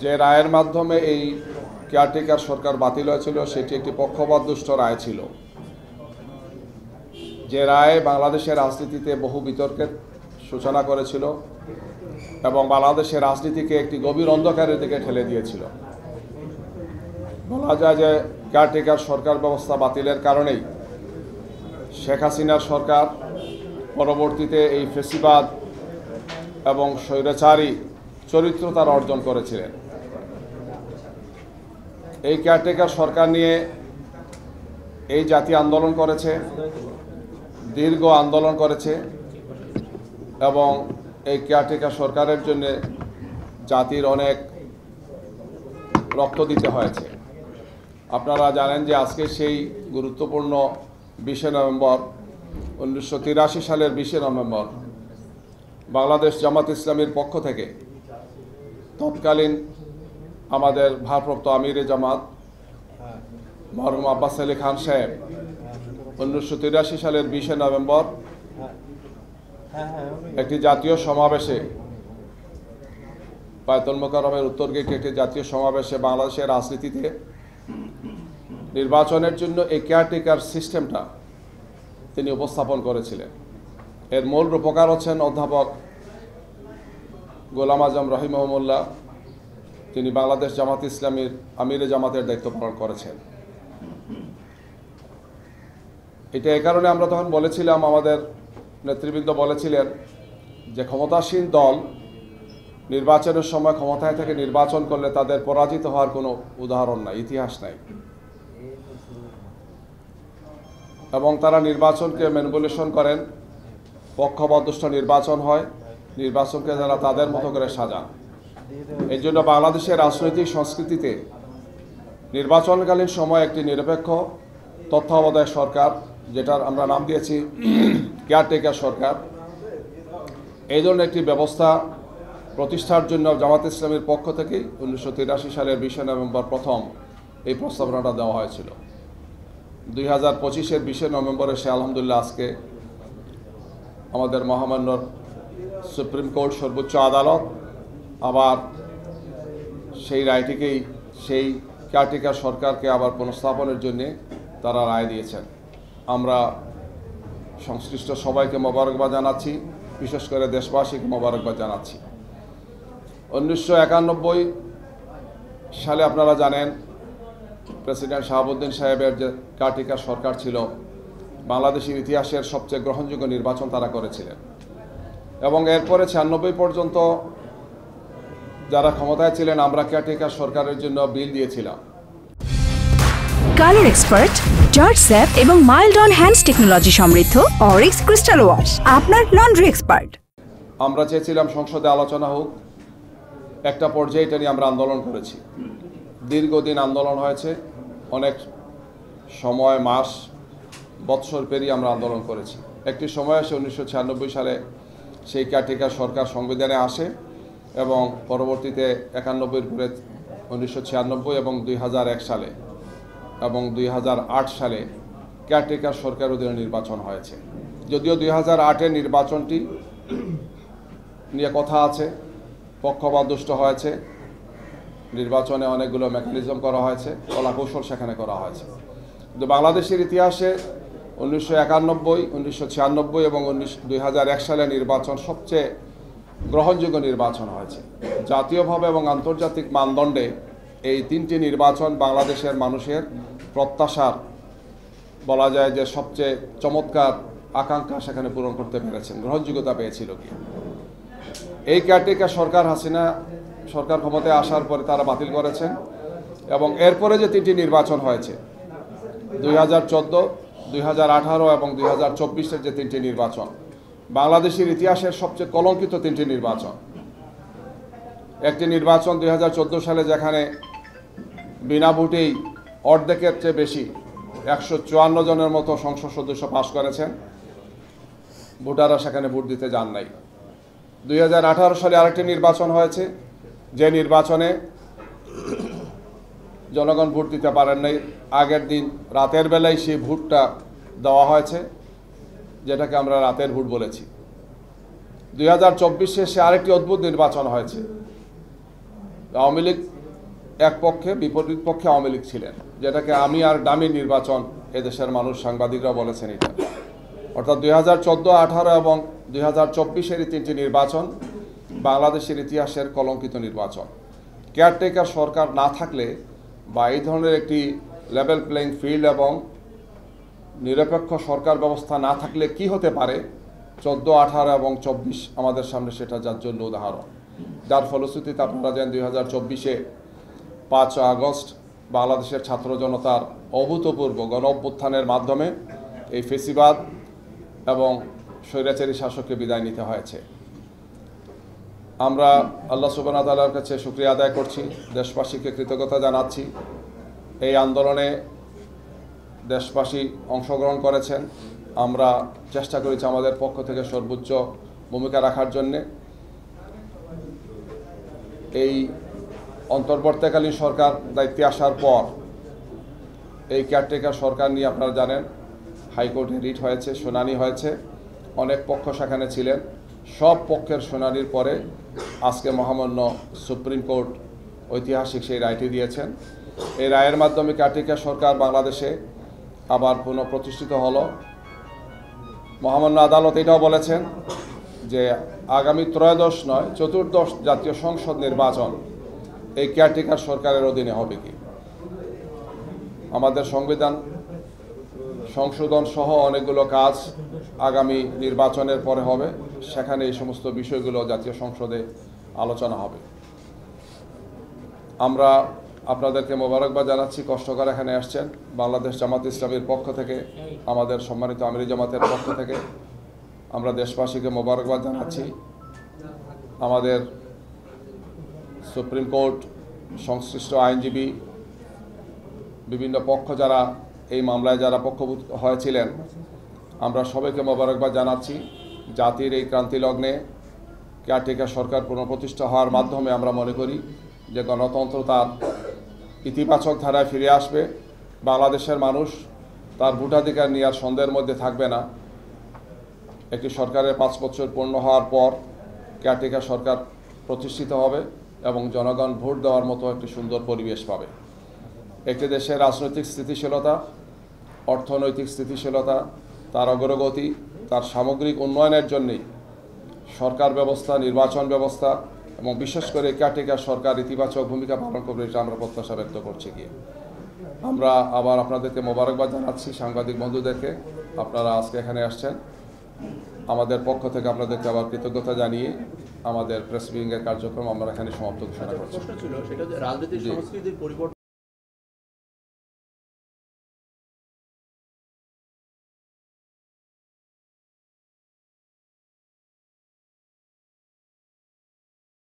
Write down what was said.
যে রায়ের মাধ্যমে এই কেয়ারটেকার সরকার বাতিল হয়েছিল সেটি একটি পক্ষপাতদুষ্ট রায় ছিল, যে রায় বাংলাদেশের রাজনীতিতে বহু বিতর্কের সূচনা করেছিল এবং বাংলাদেশের রাজনীতিকে একটি গভীর অন্ধকারের দিকে ঠেলে দিয়েছিল। বলা যায় যে কেয়ারটেকার সরকার ব্যবস্থা বাতিলের কারণেই শেখ হাসিনার সরকার পরবর্তীতে এই ফেসিবাদ এবং স্বৈরাচারী চরিত্র তারা অর্জন করেছিলেন। এই কেয়ারটেকার সরকার নিয়ে এই জাতি আন্দোলন করেছে, দীর্ঘ আন্দোলন করেছে এবং এই কেয়ারটেকার সরকারের জন্য জাতির অনেক রক্ত দিতে হয়েছে। আপনারা জানেন যে আজকে সেই গুরুত্বপূর্ণ 20 নভেম্বর 1983 সালের 20 নভেম্বর বাংলাদেশ জামাত ইসলামীর পক্ষ থেকে তৎকালীন আমাদের ভারপ্রাপ্ত আমিরে জামাত মরহুম আব্বাস আলী খান সাহেব 1983 সালের 20 নভেম্বর একটি জাতীয় সমাবেশে বায়তুল মোকাররমের উত্তর গেটে একটি জাতীয় সমাবেশে বাংলাদেশের রাজনীতিতে নির্বাচনের জন্য এই কেয়ারটেকার সিস্টেমটা তিনি উপস্থাপন করেছিলেন। এর মূল রূপকার হচ্ছেন অধ্যাপক গোলাম আজম রহিমহুল্লাহ। তিনি বাংলাদেশ জামাত ইসলামীর আমিরে জামাতের দায়িত্ব পালন করেছেন। এটা এই কারণে আমরা তখন বলেছিলাম, আমাদের নেতৃবৃন্দ বলেছিলেন যে ক্ষমতাসীন দল নির্বাচনের সময় ক্ষমতায় থেকে নির্বাচন করলে তাদের পরাজিত হওয়ার কোনো উদাহরণ নাই, ইতিহাস নাই, এবং তারা নির্বাচনকে ম্যানিপুলেশন করেন, পক্ষপাতদুষ্ট নির্বাচন হয়, নির্বাচনকে যারা তাদের মতো করে সাজান। এই জন্য বাংলাদেশের রাজনৈতিক সংস্কৃতিতে নির্বাচনকালীন সময় একটি নিরপেক্ষ তত্ত্বাবধায়ক সরকার, যেটার আমরা নাম দিয়েছি কেয়ারটেকার সরকার, এই ধরনের একটি ব্যবস্থা প্রতিষ্ঠার জন্য জামাত ইসলামীর পক্ষ থেকেই 1983 সালের 20 নভেম্বর প্রথম এই প্রস্তাবনাটা দেওয়া হয়েছিল। 2025-এর 20 নভেম্বরে সে আলহামদুলিল্লাহ আজকে আমাদের মহামান্য সুপ্রিম কোর্ট, সর্বোচ্চ আদালত আবার সেই রায়টিকেই, সেই কেয়ারটেকার সরকারকে আবার পুনঃস্থাপনের জন্য তারা রায় দিয়েছেন। আমরা সংশ্লিষ্ট সবাইকে মোবারকবাদ জানাচ্ছি, বিশেষ করে দেশবাসীকে মোবারকবাদ জানাচ্ছি। 1991 সালে আপনারা জানেন প্রেসিডেন্ট শাহাবুদ্দিন সাহেবের যে কেয়ারটেকার সরকার ছিল, বাংলাদেশের ইতিহাসের সবচেয়ে গ্রহণযোগ্য নির্বাচন তারা করেছিলেন এবং এরপরে 96 পর্যন্ত যারা ক্ষমতায় ছিলেন আমরা কেয়ারটেকার সরকারের জন্য বিল দিয়েছিলাম। কালার এক্সপার্ট, জর্জ স্যাপ এবং মাইল্ড অন হ্যান্ডস টেকনোলজি সমৃদ্ধ অরিক্স ক্রিস্টাল ওয়াশ আপনার লন্ড্রি এক্সপার্ট। আমরা চেয়েছিলাম সংসদে আলোচনা হোক, একটা পর্যায়ে এটা নিয়ে আমরা আন্দোলন করেছি, দীর্ঘদিন আন্দোলন হয়েছে, অনেক সময় মাস বৎসর পেরিয়ে আমরা আন্দোলন করেছি। একটি সময় আসে 1996 সালে সেই কেয়ারটেকার সরকার সংবিধানে আসে এবং পরবর্তীতে 91 পরে 1996 এবং 2001 সালে এবং 2008 সালে কেয়ারটেকার সরকার অধীনে নির্বাচন হয়েছে। যদিও 2008-এর নির্বাচনটি নিয়ে কথা আছে, পক্ষপাতদুষ্ট হয়েছে, নির্বাচনে অনেকগুলো মেকানিজম করা হয়েছে, কলাকৌশল সেখানে করা হয়েছে, কিন্তু বাংলাদেশের ইতিহাসে 1991, 1996 এবং 2001 সালের নির্বাচন সবচেয়ে গ্রহণযোগ্য নির্বাচন হয়েছে। জাতীয়ভাবে এবং আন্তর্জাতিক মানদণ্ডে এই তিনটি নির্বাচন বাংলাদেশের মানুষের প্রত্যাশার, বলা যায় যে সবচেয়ে চমৎকার আকাঙ্ক্ষা সেখানে পূরণ করতে পেরেছেন, গ্রহণযোগ্যতা পেয়েছিল কি। এই কেয়ারটেকার সরকার, হাসিনা সরকার ক্ষমতায় আসার পরে তারা বাতিল করেছেন এবং এরপরে যে তিনটি নির্বাচন হয়েছে 2014, 2018 এবং 2024-এর যে তিনটি নির্বাচন, বাংলাদেশের ইতিহাসের সবচেয়ে কলঙ্কিত তিনটি নির্বাচন। একটি নির্বাচন 2014 সালে যেখানে বিনা ভোটেই অর্ধেকের চেয়ে বেশি 154 জনের মতো সংসদ সদস্য পাশ করেছেন, ভোটাররা সেখানে ভোট দিতে যান নাই। 2018 সালে আরেকটি নির্বাচন হয়েছে, যে নির্বাচনে জনগণ ভোট দিতে পারেন নাই, আগের দিন রাতের বেলায় সেই ভোটটা দেওয়া হয়েছে, যেটাকে আমরা রাতের ভোট বলেছি। 2024-এ সে আরেকটি অদ্ভুত নির্বাচন হয়েছে, আওয়ামী লীগ এক পক্ষে, বিপরীত পক্ষে আওয়ামী লীগ ছিলেন, যেটাকে আমি আর ডামি নির্বাচন এদেশের মানুষ, সাংবাদিকরা বলেছেন এটা। অর্থাৎ 2014, 2018 এবং 2024-এর এই তিনটি নির্বাচন বাংলাদেশের ইতিহাসের কলঙ্কিত নির্বাচন। কেয়ারটেকার সরকার না থাকলে বা এই ধরনের একটি লেভেল প্লেইং ফিল্ড এবং নিরপেক্ষ সরকার ব্যবস্থা না থাকলে কি হতে পারে, 14, 18 এবং 24 আমাদের সামনে সেটা যার জন্য উদাহরণ। যার ফলশ্রুতিতে আপনারা জানেন 2024-এ 5 আগস্ট বাংলাদেশের ছাত্র জনতার অভূতপূর্ব গণ অভ্যুত্থানের মাধ্যমে এই ফেসিবাদ এবং স্বৈরাচারী শাসককে বিদায় নিতে হয়েছে। আমরা আল্লাহ সুবহানাহু ওয়া তাআলার কাছে শুকরিয়া আদায় করছি, দেশবাসীকে কৃতজ্ঞতা জানাচ্ছি। এই আন্দোলনে দেশবাসী অংশগ্রহণ করেছেন। আমরা চেষ্টা করেছি আমাদের পক্ষ থেকে সর্বোচ্চ ভূমিকা রাখার জন্যে। এই অন্তর্বর্তীকালীন সরকার দায়িত্বে আসার পর এই কেয়ারটেকার সরকার নিয়ে আপনারা জানেন হাইকোর্টে রিট হয়েছে, শুনানি হয়েছে, অনেক পক্ষ সেখানে ছিলেন। সব পক্ষের শুনানির পরে আজকে মহামান্য সুপ্রিম কোর্ট ঐতিহাসিক সেই রায়টি দিয়েছেন। এই রায়ের মাধ্যমে কেয়ারটেকার সরকার বাংলাদেশে আবার পুনঃপ্রতিষ্ঠিত হলো। মহামান্য আদালত এটাও বলেছেন যে আগামী ত্রয়োদশ নয়, চতুর্দশ জাতীয় সংসদ নির্বাচন এই কেয়ারটেকার সরকারের অধীনে হবে কি। আমাদের সংবিধান সংশোধন সহ অনেকগুলো কাজ আগামী নির্বাচনের পরে হবে, সেখানে এই সমস্ত বিষয়গুলো জাতীয় সংসদে আলোচনা হবে। আমরা আপনাদেরকে মোবারকবাদ জানাচ্ছি, কষ্ট করে এখানে আসছেন। বাংলাদেশ জামাত ইসলামীর পক্ষ থেকে, আমাদের সম্মানিত আমিরি জামাতের পক্ষ থেকে আমরা দেশবাসীকে মোবারকবাদ জানাচ্ছি। আমাদের সুপ্রিম কোর্ট, সংশ্লিষ্ট আইনজীবী, বিভিন্ন পক্ষ যারা এই মামলায় যারা পক্ষভূত হয়েছিলেন, আমরা সবাইকে মোবারকবাদ জানাচ্ছি। জাতির এই ক্রান্তি লগ্নে কেয়ারটেকার সরকার পুনঃপ্রতিষ্ঠা হওয়ার মাধ্যমে আমরা মনে করি যে গণতন্ত্র তার ইতিবাচক ধারায় ফিরে আসবে। বাংলাদেশের মানুষ তার ভোটাধিকার নিয়ে আর সন্দেহের মধ্যে থাকবে না। একটি সরকারের 5 বছর পূর্ণ হওয়ার পর কেয়ারটেকার সরকার প্রতিষ্ঠিত হবে এবং জনগণ ভোট দেওয়ার মতো একটি সুন্দর পরিবেশ পাবে। একটি দেশের রাজনৈতিক স্থিতিশীলতা, অর্থনৈতিক স্থিতিশীলতা, তার অগ্রগতি, তার সামগ্রিক উন্নয়নের জন্যই সরকার ব্যবস্থা, নির্বাচন ব্যবস্থা এবং বিশেষ করে কেয়ারটেকার সরকার ইতিবাচক ভূমিকা পালন করবে, এটা আমরা প্রত্যাশা ব্যক্ত করছি। গিয়ে আমরা আবার আপনাদেরকে মোবারকবাদ জানাচ্ছি, সাংবাদিক বন্ধুদেরকে, আপনারা আজকে এখানে আসছেন। আমাদের পক্ষ থেকে আপনাদেরকে আবার কৃতজ্ঞতা জানিয়ে আমাদের প্রেস উইংয়ের কার্যক্রম আমরা এখানে সমাপ্ত ঘোষণা করছি। প্রশ্ন ছিল সেটা রাজনৈতিক সংস্কৃতির পরিবর্তন